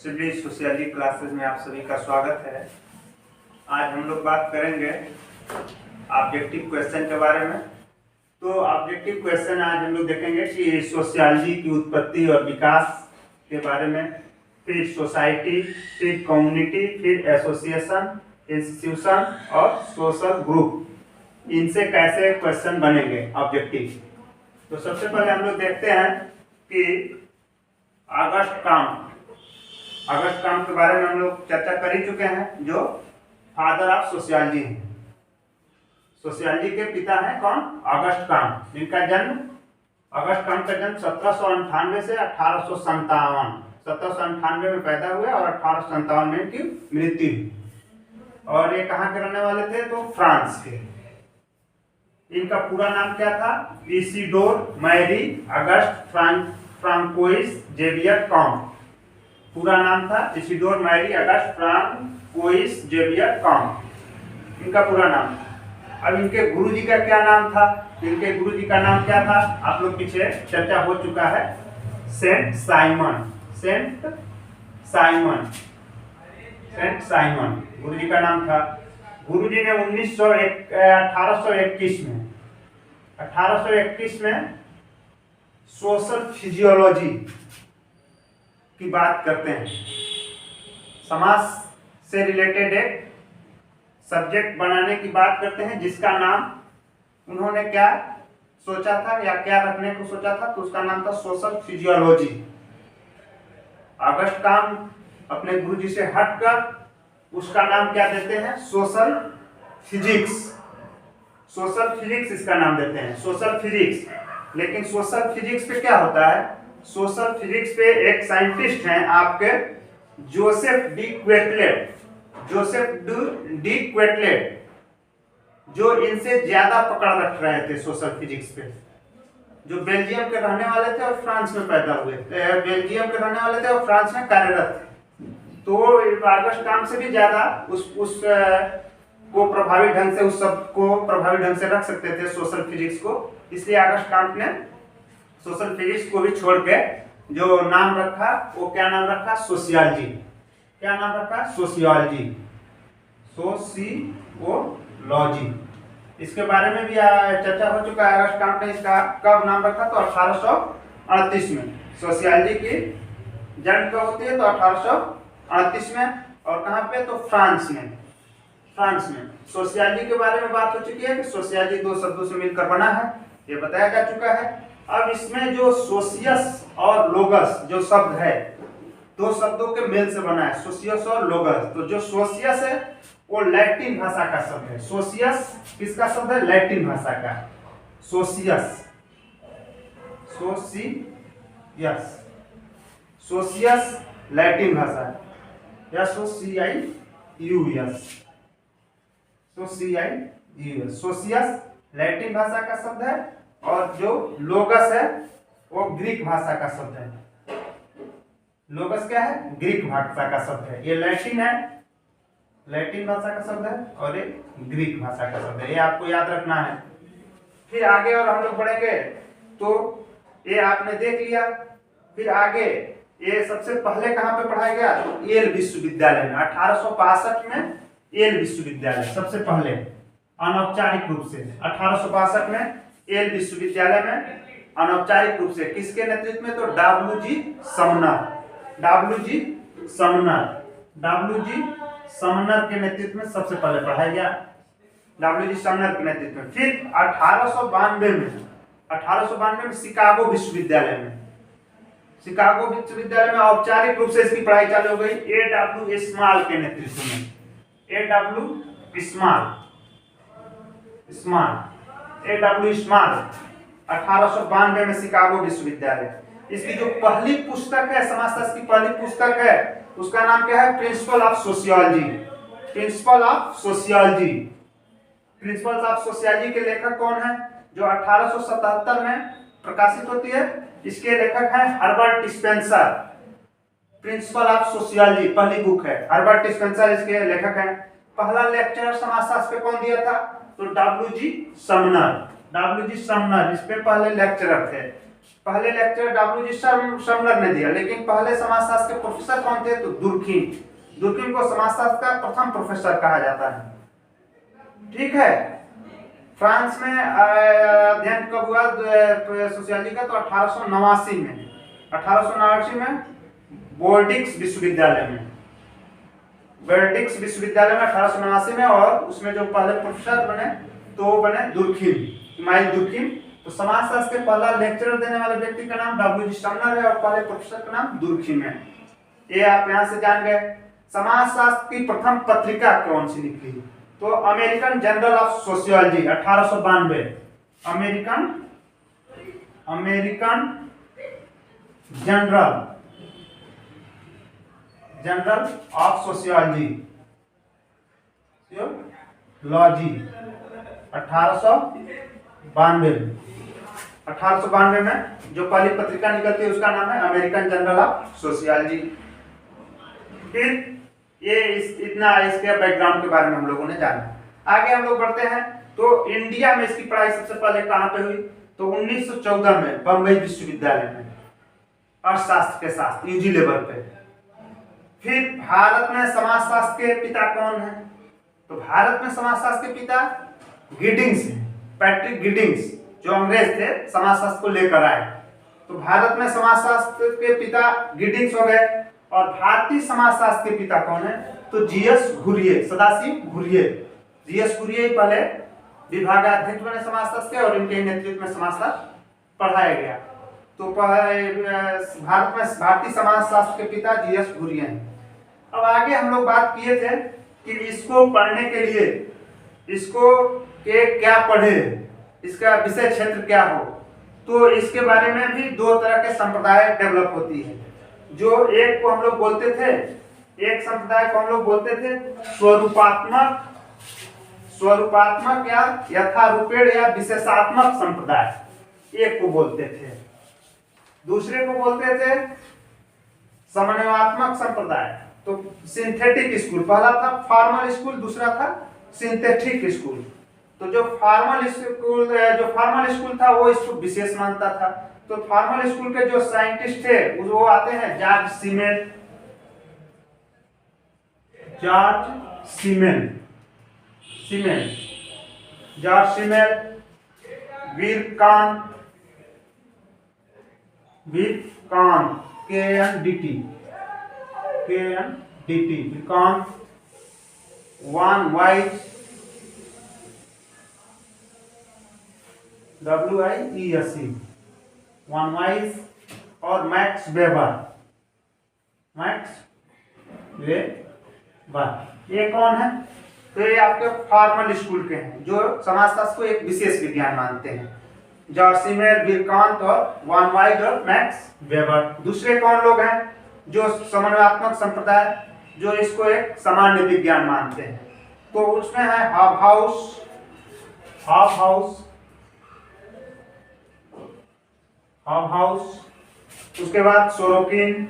सभी sociology classes में आप सभी का स्वागत है। आज हम लोग बात करेंगे ऑब्जेक्टिव क्वेश्चन के बारे में। तो ऑब्जेक्टिव क्वेश्चन आज हम लोग देखेंगे कि सोशियोलॉजी की उत्पत्ति और विकास के बारे में, फिर सोसाइटी, फिर कम्युनिटी, फिर एसोसिएशन, इंस्टीट्यूशन और सोशल ग्रुप, इनसे कैसे क्वेश्चन बनेंगे ऑब्जेक्टिव। तो सबसे पहले हम लोग देखते हैं कि ऑगस्ट कॉम्ट के बारे में हम लोग चर्चा कर ही चुके हैं, जो फादर ऑफ सोशियोलॉजी हैं। सोशियोलॉजी के पिता हैं कौन? ऑगस्ट कॉम्ट, जिनका जन्म ऑगस्ट कॉम्ट का जन्म 1798 से 1857, 1798 में पैदा हुए और 1857 में इनकी मृत्यु हुई। और ये कहाँ के रहने वाले थे? तो फ्रांस के। इनका पूरा नाम क्या था? Isidore Marie Auguste Francois Xavier Comte. पूरा नाम था Isidore Marie Auguste Francois Xavier Comte, इनका पूरा नाम था। अब इनके गुरुजी का क्या नाम था? इनके गुरुजी का नाम क्या था? आप लोग पीछे चर्चा हो चुका है, सेंट साइमन। सेंट साइमन गुरुजी का नाम था। गुरुजी ने 1821 में सोशल फिजियोलॉजी की बात करते हैं। समाज से रिलेटेड एक सब्जेक्ट बनाने की बात करते हैं, जिसका नाम उन्होंने क्या सोचा था या क्या रखने को सोचा था? तो उसका नाम था सोशल फिजियोलॉजी। ऑगस्ट कॉम्ट अपने गुरुजी से हटकर उसका नाम क्या देते हैं? Social physics. सोशल फिजिक्स इसका नाम देते हैं, सोशल फिजिक्स। लेकिन सोशल फिजिक्स पे क्या होता है? सोशल फिजिक्स पे एक साइंटिस्ट हैं आपके जोसेफ डी क्वेटलेट, जो इनसे ज्यादा पकड़ रख रहे थे सोशल फिजिक्स पे, जो बेल्जियम के रहने वाले थे और फ्रांस में पैदा हुए थे, बेल्जियम के रहने वाले थे और फ्रांस में कार्यरत थे। तो ऑगस्ट कॉम्ट से भी ज्यादा उस को प्रभावी ढंग से, उस सब को प्रभावी ढंग से रख सकते थे सोशल फिजिक्स को। इसलिए ऑगस्ट कॉम्ट ने सोशल फिजिक्स को भी छोड़ के जो नाम रखा, वो क्या नाम रखा? सोशियोलॉजी। क्या नाम रखा? सोशियोलॉजी। इसके बारे में भी चर्चा हो चुका है। ऑगस्ट कॉम्ट ने इसका कब नाम रखा? तो 1838 में। सोशियोलॉजी की जन्म कब होती है? तो 1838 में। और कहाँ पे? तो फ्रांस में। सोशियोलॉजी के बारे में बात हो चुकी है कि सोशियोलॉजी दो शब्दों से मिलकर बना है, ये बताया जा चुका है। अब इसमें जो सोशियस और लोगस जो शब्द है, दो शब्दों के मेल से बना है, सोशियस और लोगस। तो जो सोशियस है वो लैटिन भाषा का शब्द है। सोशियस किसका शब्द है? लैटिन भाषा का। सोशियस लैटिन भाषा है, या सोशियस लैटिन भाषा का शब्द है, और जो लोगस है वो ग्रीक भाषा का शब्द है। लोगस क्या है? ग्रीक भाषा का शब्द है। ये लैटिन है, लैटिन भाषा का शब्द है, और ये ग्रीक भाषा का शब्द है। ये आपको याद रखना है। फिर आगे और हम लोग बढ़ेंगे तो ये आपने देख लिया। फिर आगे ये सबसे पहले कहाँ पे पढ़ाया गया? येल विश्वविद्यालय में। 1862 में येल विश्वविद्यालय सबसे पहले अनौपचारिक रूप से, 1862 में येल विश्वविद्यालय में अनौपचारिक रूप से। किसके नेतृत्व में? तो डब्ल्यू जी समनर के नेतृत्व में सबसे पहले पढ़ाया गया, डब्ल्यू जी समनर के नेतृत्व में। फिर 1892 में शिकागो विश्वविद्यालय में औपचारिक रूप से इसकी पढ़ाई चालू हो गई, A.W. स्मॉल के नेतृत्व में। A.W. स्मॉल 1892 में शिकागो विश्वविद्यालय। इसकी जो पहली पुस्तक है, समाजशास्त्र की पहली पुस्तक है, उसका नाम क्या है? प्रिंसिपल ऑफ सोशियोलॉजी के लेखक कौन है? जो 1877 में प्रकाशित होती है। इसके लेखक हैं Herbert Spencer. Principle of sociology पहली बुक है, हर्बर्ट स्पेंसर इसके लेखक हैं। पहला लेक्चर समाजशास्त्र पे कौन दिया था? तो डब्ल्यू जी समनर इस पे पहले लेक्चरर थे। पहले लेक्चर डब्ल्यू जी शमलर ने दिया, लेकिन पहले समाजशास्त्र के प्रोफेसर कौन थे? तो दुर्खिम। दुर्खिम को समाजशास्त्र का प्रथम प्रोफेसर कहा जाता है। ठीक है। फ्रांस में अध्ययन कब हुआ सोशियोलॉजी का? तो 1889 में। 1889 में बोर्डिक्स विश्वविद्यालय में, बोर्डिक्स विश्वविद्यालय में 1889 में। और उसमें जो पहले प्रोफेसर बने तो वो बने दुर्खिम, इमाइल दुर्खिम। तो समाजशास्त्र के पहला लेक्चरर देने वाले व्यक्ति का नाम डब्ल्यू जी शमलर है और पहले प्रोफेसर का नाम दुर्खिम है। ये आप यहां से जान गए। समाजशास्त्र की प्रथम पत्रिका कौन सी निकली? तो American journal of sociology 1892। American journal of sociology 1892 में जो पहली पत्रिका निकलती है उसका नाम है अमेरिकन जर्नल ऑफ सोशियोलॉजी। फिर ये इतना इसके बैकग्राउंड के बारे में हम लोगों ने जाना। आगे हम लोग बढ़ते हैं। तो इंडिया में इसकी पढ़ाई सबसे पहले कहां पे हुई? तो 1914 में बंबई विश्वविद्यालय में अर्थशास्त्र के साथ यूजी लेवल पे। फिर भारत में समाजशास्त्र के पिता कौन है? तो भारत में समाजशास्त्र के पिता गिडिंग्स हैं, पैट्रिक गिडिंग्स, जो अंग्रेज थे समाजशास्त्र को लेकर आए। तो भारत में समाजशास्त्र के पिता गिडिंग्स हो गए। और भारतीय समाजशास्त्र के पिता कौन है? तो जीएस घुरिये, सदाशिव घुरिये। जीएस घुरिये पहले विभागाध्यक्ष बने समाजशास्त्र के और इनके नेतृत्व में समाजशास्त्र पढ़ाया गया। तो भारत में भारतीय समाजशास्त्र के पिता जीएस घुरिये हैं। अब आगे हम लोग बात किए थे कि इसको पढ़ने के लिए इसको के क्या पढ़े, इसका विषय क्षेत्र क्या हो। तो इसके बारे में भी दो तरह के संप्रदाय डेवलप होती है। जो एक को हम लोग बोलते थे, एक संप्रदाय को हम लोग बोलते थे स्वरूपात्मक या यथारूपेण या विशेषात्मक संप्रदाय, एक को बोलते थे। दूसरे को बोलते थे समन्वयात्मक संप्रदाय। तो सिंथेटिक स्कूल, पहला था फॉर्मल स्कूल, दूसरा था सिंथेटिक स्कूल। तो जो फॉर्मल स्कूल था वो इसको विशेष मानता था। तो फॉर्मल स्कूल के जो साइंटिस्ट थे वो आते हैं जॉर्ज सीमेल, वीरकांत, KNDT, वीरकांत, वान वाइज, WIESE, वान वाइज और मैक्स वेबर। ये कौन है? तो ये आपके फॉर्मल स्कूल के हैं जो समाजशास्त्र को एक विशेष विज्ञान मानते हैं। जॉर्ज सीमेल, वीरकांत और वान वाइज और मैक्स वेबर। दूसरे कौन लोग हैं? जो समन्वयात्मक संप्रदाय, जो इसको एक सामान्य विज्ञान मानते हैं। तो उसमें है हाउस, उसके बाद सोरोकिन,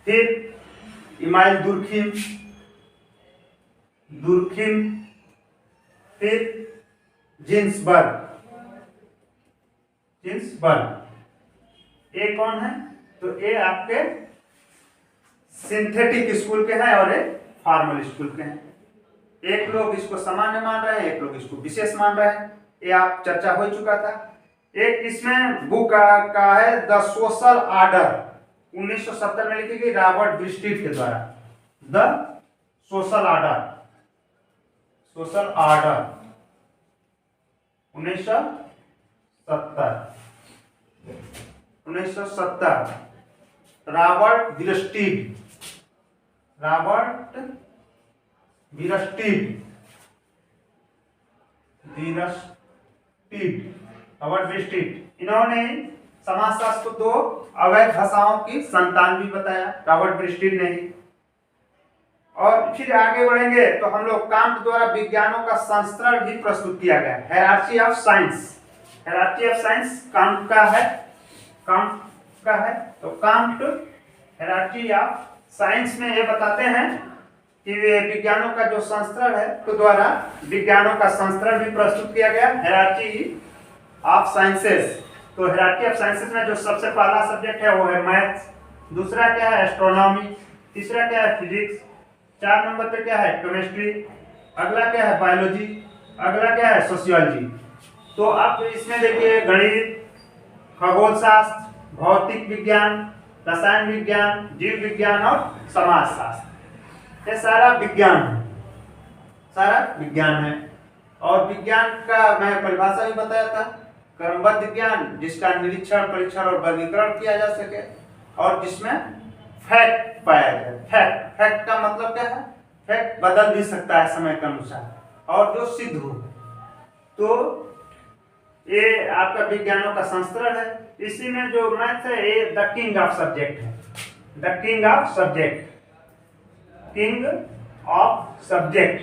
फिर इमाइल दुर्खिम, फिर जिन्सबर्ग। ये कौन है? तो ये आपके सिंथेटिक स्कूल के हैं और ये फॉर्मल स्कूल के हैं। एक लोग इसको सामान्य मान रहे हैं, एक लोग इसको विशेष मान रहे हैं। ये आप चर्चा हो चुका था। एक इसमें बुक का है द सोशल आर्डर, 1970 में लिखी गई रॉबर्ट ब्रिस्टिट के द्वारा। द सोशल आर्डर 1970 रॉबर्ट ब्रिस्टिट, इन्होंने समाजशास्त्र को दो अवैध भाषाओं की संतान भी बताया, रॉबर्ट ब्रिस्टिट ने ही। और फिर आगे बढ़ेंगे तो हम लोग कांट द्वारा विज्ञानों का संस्करण भी प्रस्तुत किया गया। हायरार्की ऑफ साइंस कांट का है। तो कांट हायरार्की ऑफ साइंस में ये बताते हैं कि विज्ञानों का जो संस्करण है तो द्वारा विज्ञानों का संस्करण भी प्रस्तुत किया गया, हायरार्की ऑफ साइंसेस। तो हायरार्की ऑफ साइंसेस में जो सबसे पहला सब्जेक्ट है वो है मैथ्स, दूसरा क्या है एस्ट्रोनॉमी, तीसरा क्या है फिजिक्स, 4 नंबर पे क्या है केमिस्ट्री, अगला क्या है बायोलॉजी, अगला क्या है सोशियोलॉजी। तो अब इसमें देखिए गणित, खगोल शास्त्र, भौतिक विज्ञान, रसायन विज्ञान, जीव विज्ञान और समाज शास्त्र, ये सारा विज्ञान है, सारा विज्ञान है। और विज्ञान का मैं परिभाषा भी बताया था, क्रमबद्ध ज्ञान जिसका निरीक्षण, परीक्षण और वर्गीकरण किया जा सके और जिसमें फैक्ट पाया जाए। फैक्ट, फैक्ट का मतलब क्या है, फैक्ट बदल भी सकता है समय के अनुसार और जो सिद्ध हो। तो ये आपका विज्ञानों का संस्करण है। इसी में जो मैथ है ये द किंग ऑफ सब्जेक्ट है, the king of subject, king of subject,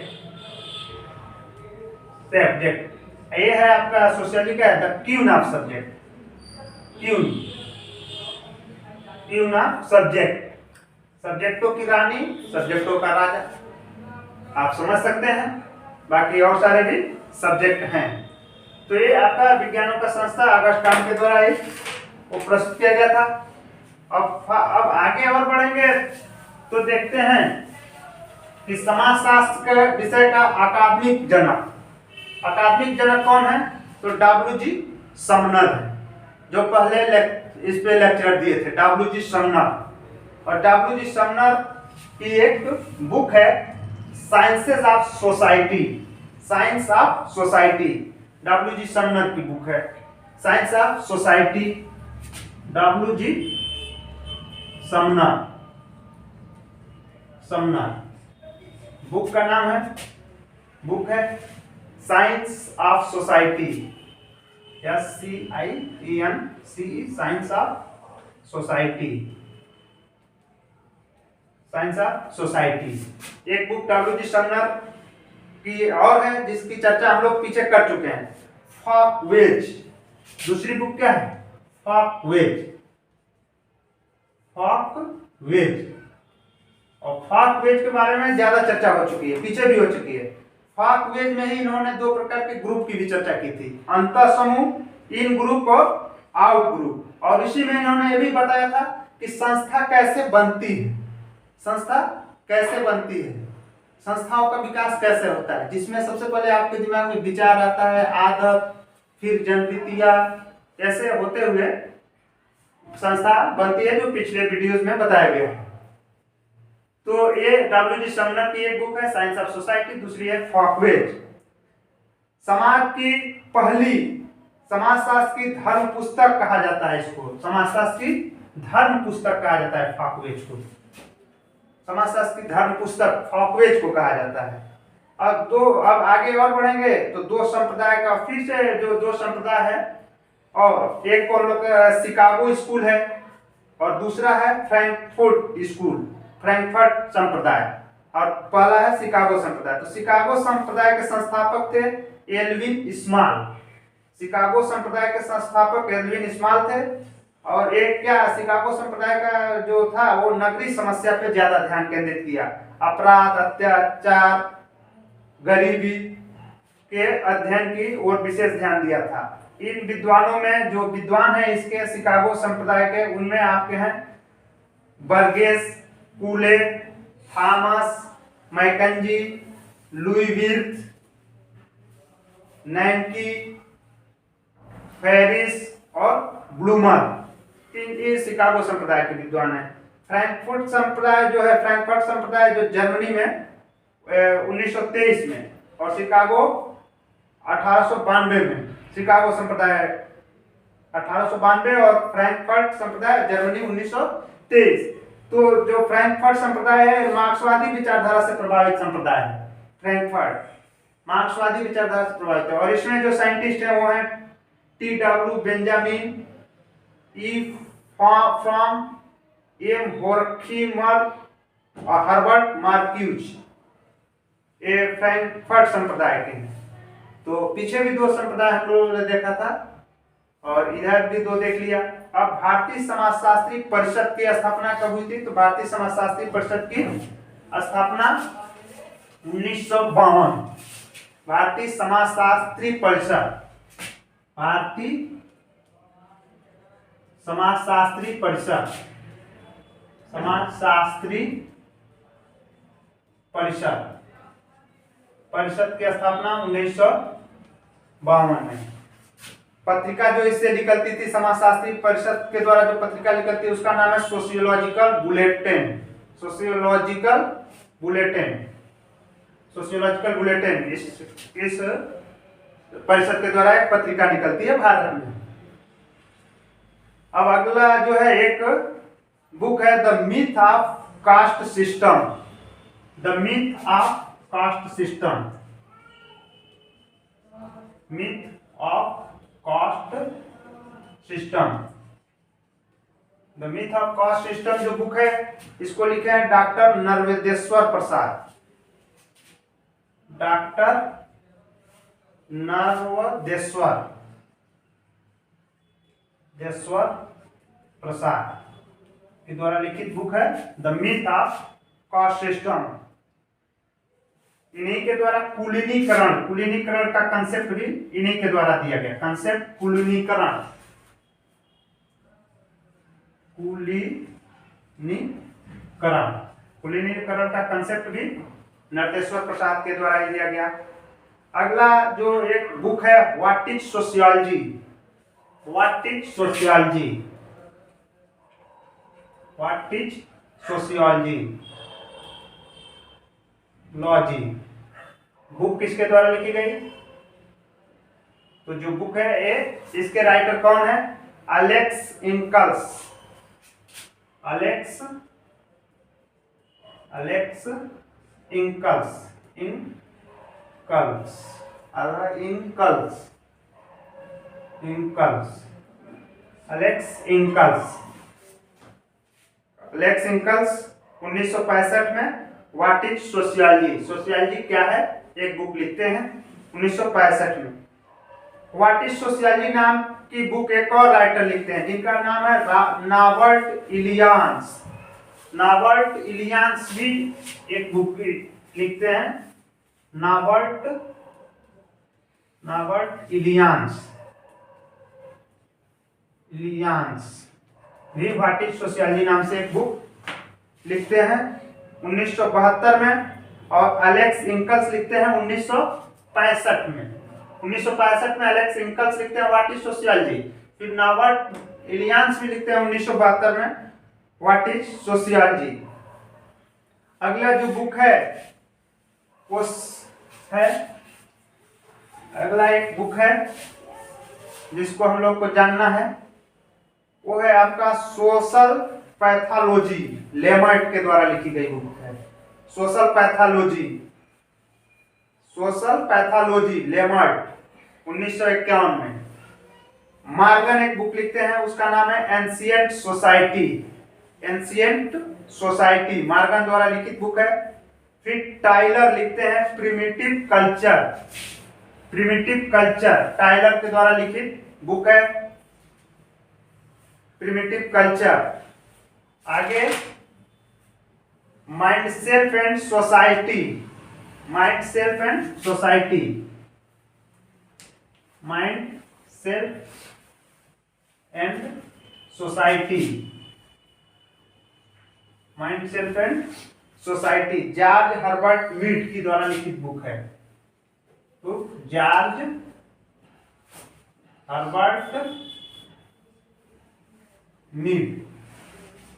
subject. ये है आपका सोशियोलॉजी का है the queen of subject, queen, queen of subject, सब्जेक्टों की रानी, सब्जेक्टों का राजा, आप समझ सकते हैं। बाकी और सारे भी सब्जेक्ट हैं। तो ये आपका विज्ञानों का संस्था अगस्त काम के द्वारा वो प्रस्तुत किया गया था। अब आगे और बढ़ेंगे तो देखते हैं कि समाजशास्त्र के विषय का अकादमिक जनक, अकादमिक जनक कौन है, तो W.G. समनर है, जो पहले इस पे लेक्चर दिए थे, W.G. समनर। और W.G. समनर की एक बुक है sciences of society, science of society, W.G. Sumner की बुक है science of society, W.G. Sumner, Sumner book का नाम है, बुक है science of society, SCIENCE, science of society, science of society. एक बुक W.G. समनर की और है जिसकी चर्चा हम लोग पीछे कर चुके हैं, फॉकवेज। दूसरी बुक क्या है, फॉकवेज, फॉकवेज। और फॉकवेज के बारे में ज्यादा चर्चा हो चुकी है, पीछे भी हो चुकी है। फॉकवेज में ही इन्होंने 2 प्रकार के ग्रुप की भी चर्चा की थी, अंतर समूह, इन ग्रुप और आउट ग्रुप। और इसी में इन्होंने ये भी बताया था कि संस्था कैसे बनती है, संस्था कैसे बनती है, संस्थाओं का विकास कैसे होता है, जिसमें सबसे पहले आपके दिमाग में विचार आता है, आदत, फिर जनप्रियता, ऐसे होते हुए संस्था बनती है, जो पिछले वीडियोस में बताया गया है। तो ये W.G. समनर की एक बुक है साइंस ऑफ सोसाइटी, दूसरी है फॉकवेज। समाज की पहली समाजशास्त्र की धर्म पुस्तक कहा जाता है इसको, समाजशास्त्र की धर्म पुस्तक कहा जाता है फॉकवेज को, समाजशास्त्र की धर्म पुस्तक फॉकवेज को कहा जाता है। अब आगे और बढ़ेंगे तो 2 संप्रदाय का, फिर से जो 2 संप्रदाय है, और एक को लोग शिकागो स्कूल है और दूसरा है फ्रैंकफर्ट स्कूल, फ्रैंकफर्ट संप्रदाय, और पहला है शिकागो संप्रदाय। तो शिकागो संप्रदाय के संस्थापक थे एल्विन स्मॉल, शिकागो संप्रदाय के संस्थापक एल्विन स्मॉल थे। और एक क्या, शिकागो संप्रदाय का जो था वो नगरीय समस्या पे ज्यादा ध्यान केंद्रित किया, अपराध, अत्याचार, गरीबी के अध्ययन की ओर विशेष ध्यान दिया था। इन विद्वानों में जो विद्वान है इसके शिकागो संप्रदाय के, उनमें आपके हैं बर्गेस, कूले, थॉमस, मैकेंजी, लुईविर्थ, नैंकी, फेरिस और ब्लूमर, ये शिकागो संप्रदाय के विद्वान है। फ्रैंकफर्ट संप्रदाय जो है, फ्रैंकफर्ट संप्रदाय जो जर्मनी में 1923 में, और शिकागो 1892 में, शिकागो संप्रदाय 1892 और फ्रैंकफर्ट संप्रदाय जर्मनी 1923। तो जो फ्रैंकफर्ट संप्रदाय है मार्क्सवादी विचारधारा से प्रभावित संप्रदाय है, फ्रैंकफर्ट मार्क्सवादी विचारधारा से प्रभावित है। और इसमें जो साइंटिस्ट है वो है T.W. Benjamin, E. From, M. होर्खीमर और हर्बर्ट मार्क्यूज, ये फ्रैंकफर्ट संप्रदाय के हैं। तो पीछे भी 2 संप्रदाय हम लोगों ने देखा था और इधर भी 2 देख लिया। अब भारतीय समाजशास्त्री परिषद की स्थापना कब हुई थी, तो भारतीय समाजशास्त्री परिषद की स्थापना 1952, भारतीय समाजशास्त्री परिषद भारतीय समाजशास्त्री परिषद, समाजशास्त्री परिषद, परिषद की स्थापना 1952 में। पत्रिका जो इससे निकलती थी, समाजशास्त्री परिषद के द्वारा जो पत्रिका निकलती है उसका नाम है sociological bulletin, sociological bulletin, sociological bulletin. इस परिषद के द्वारा एक पत्रिका निकलती है भारत में। अब अगला जो है एक बुक है the myth of caste system, the myth of caste system, myth of caste system, the myth of caste system जो बुक है इसको लिखे हैं डॉक्टर नरवेदेश्वर प्रसाद, डॉक्टर नरवेदेश्वर प्रसाद के द्वारा लिखित बुक है the myth of caste system. इन्हीं के द्वारा कुलीनीकरण, कुलीनीकरण का कंसेप्ट भी इन्हीं के द्वारा दिया गया, कंसेप्ट कुलीनीकरण, कुलीनीकरण, कुलीनीकरण का कंसेप्ट भी नरवेदेश्वर प्रसाद के द्वारा ही दिया गया। अगला जो एक बुक है what is sociology, what is sociology, what is sociology, logy, book किसके द्वारा लिखी गई? तो जो बुक है ये, इसके राइटर कौन है? अलेक्स इंकल्स, अलेक्स इंकल्स, इंकल्स, इंकल्स, अलेक्स इंकल्स, अलेक्स इंकल्स 1965 में व्हाट इज सोशियोलॉजी, सोशियोलॉजी क्या है एक बुक लिखते हैं 1965 में। व्हाट इज सोशियोलॉजी नाम की बुक एक और राइटर लिखते हैं जिनका नाम है नॉबर्ट इलियंस, नॉबर्ट इलियंस भी एक बुक लिखते हैं, नॉबर्ट इलियंस भी व्हाट इज सोशियोलॉजी नाम से एक बुक लिखते हैं 1972 में, और अलेक्स इंकल्स लिखते हैं 1965 में। 1965 में अलेक्स इंकल्स लिखते हैं व्हाट इज सोशियोलॉजी, फिर नॉबर्ट इलियंस भी लिखते हैं 1972 में व्हाट इज सोशियोलॉजी। अगला जो बुक है वो है, अगला एक बुक है जिसको हम लोग को जानना है, वो है आपका सोशल पैथोलॉजी, लेमर्ट के द्वारा लिखी गई बुक है सोशल पैथोलॉजी, सोशल पैथोलॉजी लेमर्ट 1951 में। मार्गन एक बुक लिखते हैं उसका नाम है ancient society, ancient society Morgan द्वारा लिखित बुक है। फिर टाइलर लिखते हैं primitive culture, primitive culture Tylor के द्वारा लिखित बुक है प्रिमिटिव कल्चर। आगे mind self and society, mind self and society, mind self and society, mind self and society George Herbert Mead की द्वारा लिखित बुक है। तो George Herbert Mead,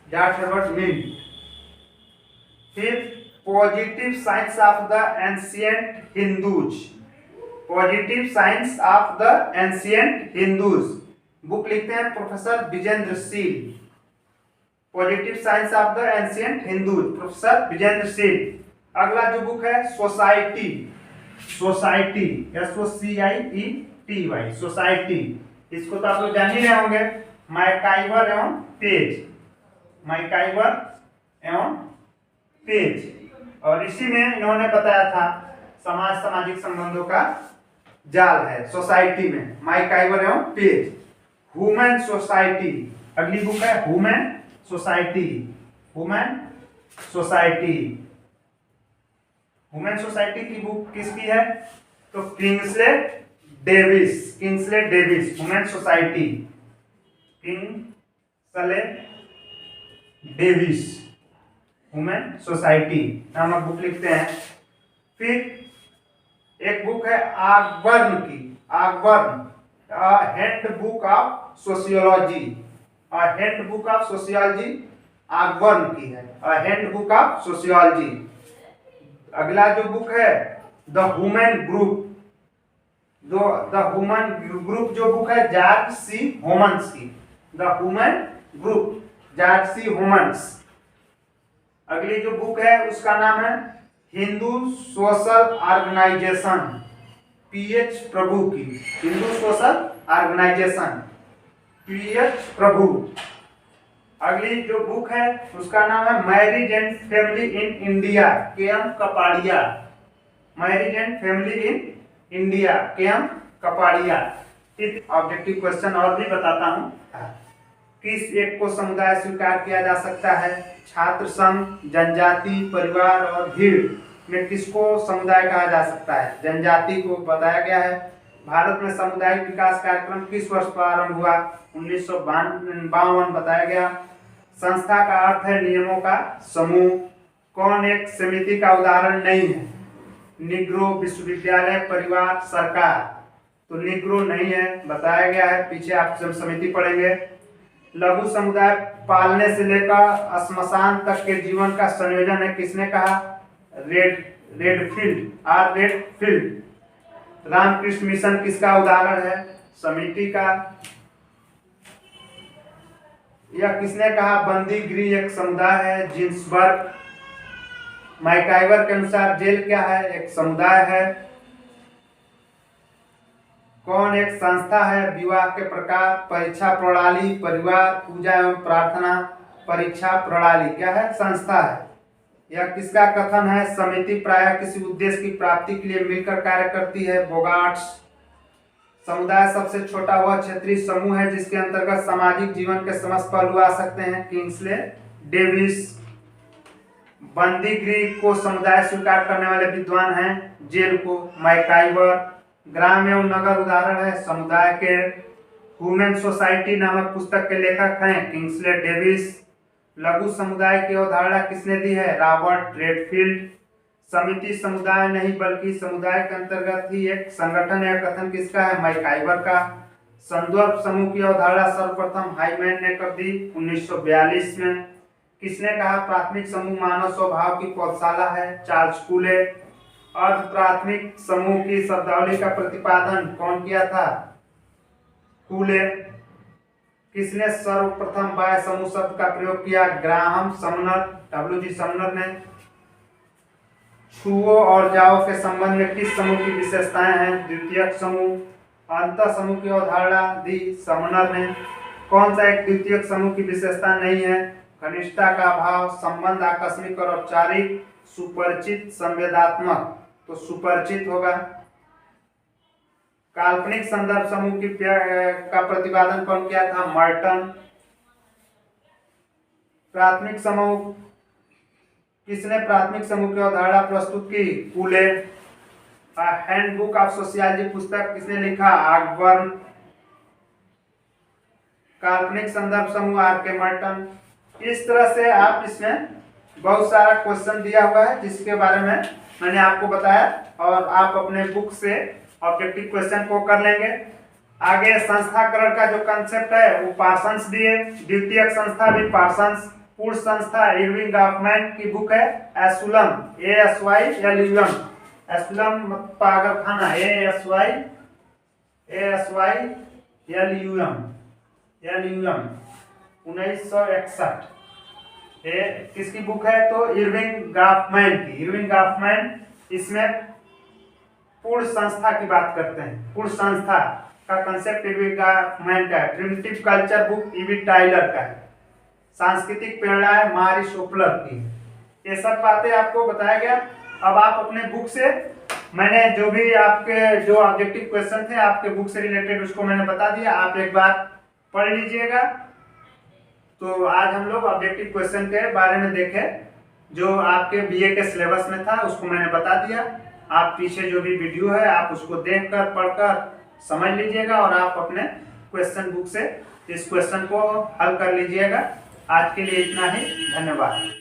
George Herbert Mead. फिर positive science of the ancient Hindus, positive science of the ancient Hindus book लिखते हैं professor Vijendra Singh, positive science of the ancient Hindus professor Vijendra Singh. अगला जो बुक है सोसाइटी, सोसाइटी SOCIETY सोसाइटी, इसको तो आप लोग जान ही रहे होंगे, मैकाइवर एवं पेज, मैकाइवर एवं पेज। और इसी में इन्होंने बताया था समाज सामाजिक संबंधों का जाल है सोसाइटी में, मैकाइवर एवं पेज। ह्यूमन सोसाइटी अगली बुक है human society, human society, human society की बुक किसकी है? तो Kingsley Davis, Kingsley Davis, women society, Kingsley Davis women society नामक बुक लिखते हैं। फिर एक बुक है ऑगबर्न की, Ogburn hand book of sociology, hand book of sociology Ogburn की है, हैंड बुक ऑफ सोशियोलॉजी। अगला जो बुक है the human group, the human group जो बुक है जॉर्ज सी होमन्स की, the human group George C Homans. अगली जो बुक है उसका नाम है Hindu social organization, PH Prabhu की, Hindu social organization, PH Prabhu. अगली जो बुक है उसका नाम है marriage and family in India, KM. Kapadia, marriage and family in India, KM. Kapadia. इस ऑब्जेक्टिव क्वेश्चन और भी बताता हूं। किस एक को समुदाय स्वीकार किया जा सकता है? छात्र संघ, जनजाति, परिवार और भीड़ में किसको समुदाय कहा जा सकता है? जनजाति को बताया गया है। भारत में सामुदायिक विकास कार्यक्रम किस वर्ष प्रारंभ हुआ? 1952 बताया गया। संस्था का अर्थ है नियमों का समूह। कौन एक समिति का उदाहरण नहीं है? निग्रो, विश्वविद्यालय, परिवार, सरकार। तो निग्रो नहीं है, बताया गया है, पीछे आप जब समिति पढ़ेंगे। लघु समुदाय पालने से लेकर श्मशान तक के जीवन का संयोजन है, किसने कहा? Redfield, R Redfield. Ramakrishna mission किसका उदाहरण है? समिति का। यह किसने कहा? बंदी गृह एक समुदाय है, जिन्सबर्ग। मैकाइवर के अनुसार जेल क्या है? एक समुदाय है। कौन एक संस्था है? विवाह के प्रकार, परीक्षा प्रणाली, परिवार, पूजा एवं प्रार्थना, परीक्षा प्रणाली क्या है? संस्था है। यह किसका कथन है? समिति प्रायः किसी उद्देश्य की प्राप्ति के लिए मिलकर कार्य करती है, बोगार्ट्स। समुदाय सबसे छोटा वह क्षेत्रीय समूह है जिसके अंतर्गत सामाजिक जीवन के समस्त पहलू आ सकते हैं, किंग्सले डेविस। बंदी गृह को समुदाय स्वीकार करने वाले विद्वान हैं, जेल को, मैकाइवर। ग्राम एवं नगर उदाहरण है समुदाय के। ह्यूमन सोसाइटी नामक पुस्तक के लेखक हैं किंग्सले डेविस। लघु समुदाय की अवधारणा किसने दी है? Robert Redfield. समिति समुदाय नहीं बल्कि समुदाय के अंतर्गत ही एक संगठन है, कथन किसका है? मैकाइवर का। संदर्भ समूह की अवधारणा सर्वप्रथम हाइमैन ने कब दी? 1942 में। किसने कहा प्राथमिक समूह मानव स्वभाव की पौधशाला है? चार्ल्स कूले। अर्ध प्राथमिक समूह की शब्दावली का प्रतिपादन कौन किया था? कूले। किसने सर्वप्रथम बाह्य समूह शब्द का प्रयोग किया? Graham Sumner, डब्ल्यू.जी. समनर ने। छुओ और जाओ के संबंध में किस समूह की विशेषताएं हैं? द्वितीयक समूह। अंतः समूह की अवधारणा दी समनर ने। कौन सा एक द्वितीयक समूह की विशेषता नहीं है? घनिष्ठता का अभाव, संबंध आकस्मिक और औपचारिक, सुपरिचित, संवेदात्मक। तो सुपरिचित होगा। काल्पनिक संदर्भ समूह की का प्रतिपादन कौन किया था? मर्टन। प्राथमिक समूह, किसने प्राथमिक समूह की अवधारणा प्रस्तुत की? कूले। हैंडबुक ऑफ सोशियोलॉजी पुस्तक किसने लिखा? ऑगबर्न। काल्पनिक संदर्भ समूह आर के मर्टन। इस तरह से आप इसमें बहुत सारा क्वेश्चन दिया हुआ है जिसके बारे में मैंने आपको बताया, और आप अपने बुक से ऑब्जेक्टिव क्वेश्चन को कर लेंगे। आगे संस्थाकरण का जो कंसेप्ट है वो पार्सन्स दिए, द्वितीयक संस्था भी पार्सन्स। पूर्ण संस्था इरविंग गॉफमैन की बुक है एसुलम, ASYLUM, एसुलम पागलखाना, ASYLUM 1961। ये किसकी बुक है? तो इरविंग गॉफमैन की। इरविंग गॉफमैन इसमें पूर्ण संस्था की बात करते हैं। पूर्ण संस्था का कंसेप्ट इरविंग गॉफमैन का है। Primitive culture book E B Tylor का है। सांस्कृतिक प्रेरणाएं मारिस ओपलर की। ये सब बातें आपको बताया गया। अब आप अपने बुक से, मैंने जो भी आपके जो ऑब्जेक्टिव क्वेश्चन थे आपके बुक से रिलेटेड उसको मैंने बता दिया, आप एक बार पढ़ लीजिएगा। तो आज हम लोग ऑब्जेक्टिव क्वेश्चन के बारे में देखें, जो आपके बीए के सिलेबस में था उसको मैंने बता दिया। आप पीछे जो भी वीडियो है आप उसको देखकर पढ़कर समझ लीजिएगा और आप अपने क्वेश्चन बुक से इस क्वेश्चन को हल कर लीजिएगा। आज के लिए इतना ही, धन्यवाद।